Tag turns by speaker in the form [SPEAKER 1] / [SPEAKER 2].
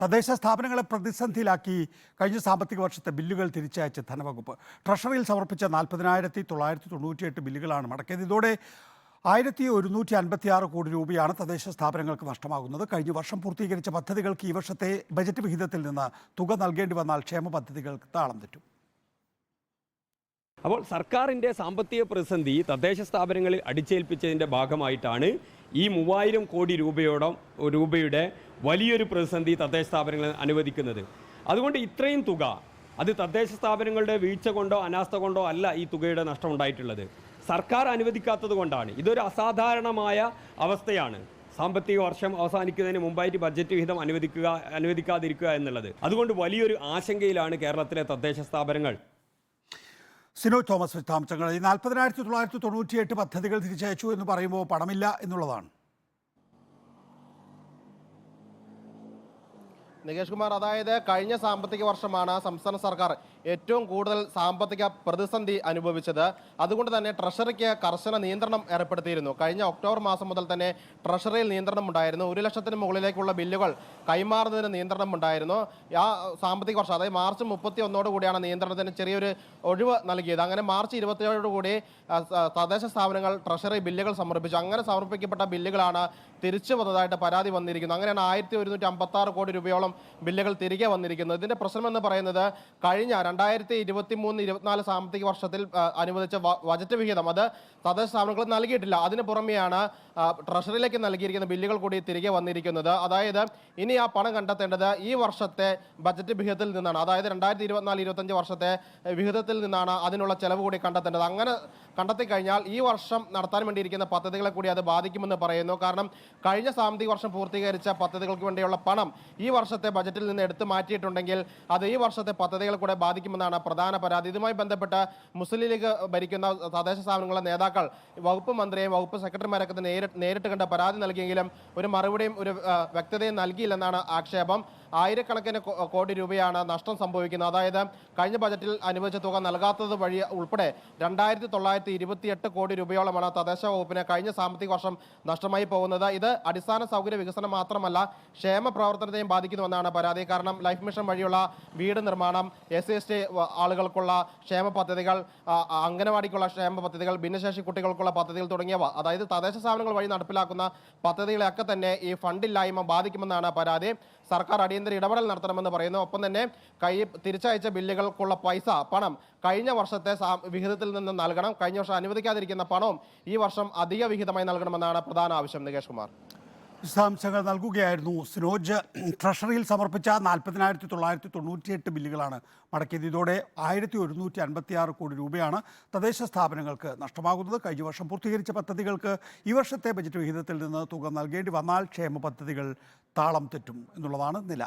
[SPEAKER 1] തദ്ദേശ സ്ഥാപനങ്ങളെ പ്രതിസന്ധിയിലാക്കി കഴിഞ്ഞ സാമ്പത്തിക വർഷത്തെ ബില്ലുകൾ തിരിച്ചയച്ച ധനവകുപ്പ് ട്രഷറിയിൽ സമർപ്പിച്ച 40,998 ബില്ലുകളാണ് മടക്കിയത്. ഇതോടെ 1,156 കോടി രൂപയാണ് തദ്ദേശ സ്ഥാപനങ്ങൾക്ക് നഷ്ടമാകുന്നത്. കഴിഞ്ഞ വർഷം പൂർത്തീകരിച്ച പദ്ധതികൾക്ക് ഈ വർഷത്തെ ബജറ്റ് വിഹിതത്തിൽ നിന്ന് തുക നൽകേണ്ടി വന്നാൽ ക്ഷേമ പദ്ധതികൾക്ക് താളം തെറ്റും.
[SPEAKER 2] അപ്പോൾ സർക്കാരിൻ്റെ സാമ്പത്തിക പ്രതിസന്ധി തദ്ദേശ സ്ഥാപനങ്ങളിൽ അടിച്ചേൽപ്പിച്ചതിൻ്റെ ഭാഗമായിട്ടാണ് ഈ 3,000 കോടി രൂപയുടെ വലിയൊരു പ്രതിസന്ധി തദ്ദേശ സ്ഥാപനങ്ങൾ അനുവദിക്കുന്നത്. അതുകൊണ്ട് ഇത്രയും തുക അത് തദ്ദേശ സ്ഥാപനങ്ങളുടെ വീഴ്ച കൊണ്ടോ അനാസ്ഥ കൊണ്ടോ അല്ല ഈ തുകയുടെ നഷ്ടം ഉണ്ടായിട്ടുള്ളത്. സർക്കാർ അനുവദിക്കാത്തത് കൊണ്ടാണ്. ഇതൊരു അസാധാരണമായ അവസ്ഥയാണ്. സാമ്പത്തിക വർഷം അവസാനിക്കുന്നതിന് മുമ്പായിട്ട് ബഡ്ജറ്റ് വിഹിതം അനുവദിക്കാതിരിക്കുക എന്നുള്ളത്. അതുകൊണ്ട് വലിയൊരു ആശങ്കയിലാണ് കേരളത്തിലെ തദ്ദേശ സ്ഥാപനങ്ങൾ.
[SPEAKER 1] സിനോജ് തോമസ് വിശദാംശങ്ങൾ. ഈ 40,998 പദ്ധതികൾ തിരിച്ചയച്ചു എന്ന് പറയുമ്പോൾ പണമില്ല എന്നുള്ളതാണ്.
[SPEAKER 3] നികേഷ് കുമാർ, അതായത് കഴിഞ്ഞ സാമ്പത്തിക വർഷമാണ് സംസ്ഥാന സർക്കാർ ഏറ്റവും കൂടുതൽ സാമ്പത്തിക പ്രതിസന്ധി അനുഭവിച്ചത്. അതുകൊണ്ട് തന്നെ ട്രഷറിക്ക് കർശന നിയന്ത്രണം ഏർപ്പെടുത്തിയിരുന്നു. കഴിഞ്ഞ ഒക്ടോബർ മാസം മുതൽ തന്നെ ട്രഷറിയിൽ നിയന്ത്രണം ഉണ്ടായിരുന്നു. 1 ലക്ഷത്തിന് മുകളിലേക്കുള്ള ബില്ലുകൾ കൈമാറുന്നതിന് നിയന്ത്രണം ഉണ്ടായിരുന്നു. ആ സാമ്പത്തിക വർഷം, അതായത് മാർച്ച് 31 കൂടിയാണ് നിയന്ത്രണത്തിന് ചെറിയൊരു ഒഴിവ് നൽകിയത്. അങ്ങനെ മാർച്ച് 27 കൂടി തദ്ദേശ സ്ഥാപനങ്ങൾ ട്രഷറി ബില്ലുകൾ സമർപ്പിച്ചു. അങ്ങനെ സമർപ്പിക്കപ്പെട്ട ബില്ലുകളാണ് തിരിച്ചു വന്നതായിട്ട് പരാതി വന്നിരിക്കുന്നത്. അങ്ങനെയാണ് 1,156 കോടി രൂപയോളം ബില്ലുകൾ തിരികെ വന്നിരിക്കുന്നത്. ഇതിന്റെ പ്രശ്നമെന്ന് പറയുന്നത് കഴിഞ്ഞ 2023-24 സാമ്പത്തിക വർഷത്തിൽ അനുവദിച്ച ബജറ്റ് വിഹിതം അത് തദ്ദേശ സ്ഥാപനങ്ങൾ നൽകിയിട്ടില്ല. അതിന് പുറമെയാണ് ട്രഷറിയിലേക്ക് നൽകിയിരിക്കുന്ന ബില്ലുകൾ കൂടി തിരികെ വന്നിരിക്കുന്നത്. അതായത് ഇനി ആ പണം കണ്ടെത്തേണ്ടത് ഈ വർഷത്തെ ബജറ്റ് വിഹിതത്തിൽ നിന്നാണ്. അതായത് 2024-25 വർഷത്തെ വിഹിതത്തിൽ നിന്നാണ് അതിനുള്ള ചെലവ് കൂടി കണ്ടെത്തേണ്ടത്. അങ്ങനെ കണ്ടെത്തി കഴിഞ്ഞാൽ ഈ വർഷം നടത്താൻ വേണ്ടിയിരിക്കുന്ന പദ്ധതികളെ കൂടി അത് ബാധിക്കുമെന്ന് പറയുന്നു. കാരണം കഴിഞ്ഞ സാമ്പത്തിക വർഷം പൂർത്തീകരിച്ച പദ്ധതികൾക്ക് വേണ്ടിയുള്ള പണം ഈ വർഷത്തെ ബജറ്റിൽ നിന്ന് എടുത്തു മാറ്റിയിട്ടുണ്ടെങ്കിൽ അത് ഈ വർഷത്തെ പദ്ധതികളെ കൂടെ ബാധിക്കുമെന്നാണ് പ്രധാന പരാതി. ഇതുമായി ബന്ധപ്പെട്ട് മുസ്ലിം ലീഗ് ഭരിക്കുന്ന തദ്ദേശ സ്ഥാപനങ്ങളുടെ നേതാക്കൾ വകുപ്പ് മന്ത്രിയെയും വകുപ്പ് സെക്രട്ടറിമാരൊക്കെ നേരിട്ട് കണ്ട പരാതി നൽകിയെങ്കിലും ഒരു മറുപടിയും ഒരു വ്യക്തതയും നൽകിയില്ലെന്നാണ് ആക്ഷേപം. ആയിരക്കണക്കിന് കോടി രൂപയാണ് നഷ്ടം സംഭവിക്കുന്നത്. അതായത് കഴിഞ്ഞ ബജറ്റിൽ അനുവദിച്ച തുക നൽകാത്തത് വഴി ഉൾപ്പെടെ 2,928 കോടി രൂപയോളമാണ് തദ്ദേശ വകുപ്പിന് കഴിഞ്ഞ സാമ്പത്തിക വർഷം നഷ്ടമായി പോകുന്നത്. ഇത് അടിസ്ഥാന സൗകര്യ വികസനം മാത്രമല്ല ക്ഷേമ പ്രവർത്തനത്തെയും ബാധിക്കുന്നുവെന്നാണ് പരാതി. കാരണം ലൈഫ് മിഷൻ വഴിയുള്ള വീട് നിർമ്മാണം, SC/ST ആളുകൾക്കുള്ള ക്ഷേമ പദ്ധതികൾ, അംഗനവാടിക്കുള്ള ക്ഷേമ പദ്ധതികൾ, ഭിന്നശേഷി കുട്ടികൾക്കുള്ള പദ്ധതികൾ തുടങ്ങിയവ, അതായത് തദ്ദേശ സ്ഥാപനങ്ങൾ വഴി നടപ്പിലാക്കുന്ന പദ്ധതികളെയൊക്കെ തന്നെ ഈ ഫണ്ടില്ലായ്മ ബാധിക്കുമെന്നാണ് പരാതി. സർക്കാർ അടിയന്തര ഇടപെടൽ നടത്തണമെന്ന് പറയുന്നു. ഒപ്പം തന്നെ തിരിച്ചയച്ച ബില്ലുകൾക്കുള്ള പണം കഴിഞ്ഞ വർഷത്തെ വിഹിതത്തിൽ നിന്ന് നൽകണം. കഴിഞ്ഞ വർഷം അനുവദിക്കാതിരിക്കുന്ന പണവും ഈ വർഷം അധിക വിഹിതമായി നൽകണമെന്നാണ് പ്രധാന ആവശ്യം. നികേഷ് കുമാർ,
[SPEAKER 1] വിശദാംശങ്ങൾ നൽകുകയായിരുന്നു സിനോജ്. ട്രഷറിയിൽ സമർപ്പിച്ച 40,998 ബില്ലുകളാണ് മടക്കിയത്. ഇതോടെ 1,156 കോടി രൂപയാണ് തദ്ദേശ സ്ഥാപനങ്ങൾക്ക് നഷ്ടമാകുന്നത്. കഴിഞ്ഞ വർഷം പൂർത്തീകരിച്ച പദ്ധതികൾക്ക് ഈ വർഷത്തെ ബജറ്റ് വിഹിതത്തിൽ നിന്ന് തുക നൽകേണ്ടി വന്നാൽ ക്ഷേമ പദ്ധതികൾ താളം തെറ്റും എന്നുള്ളതാണ് നില.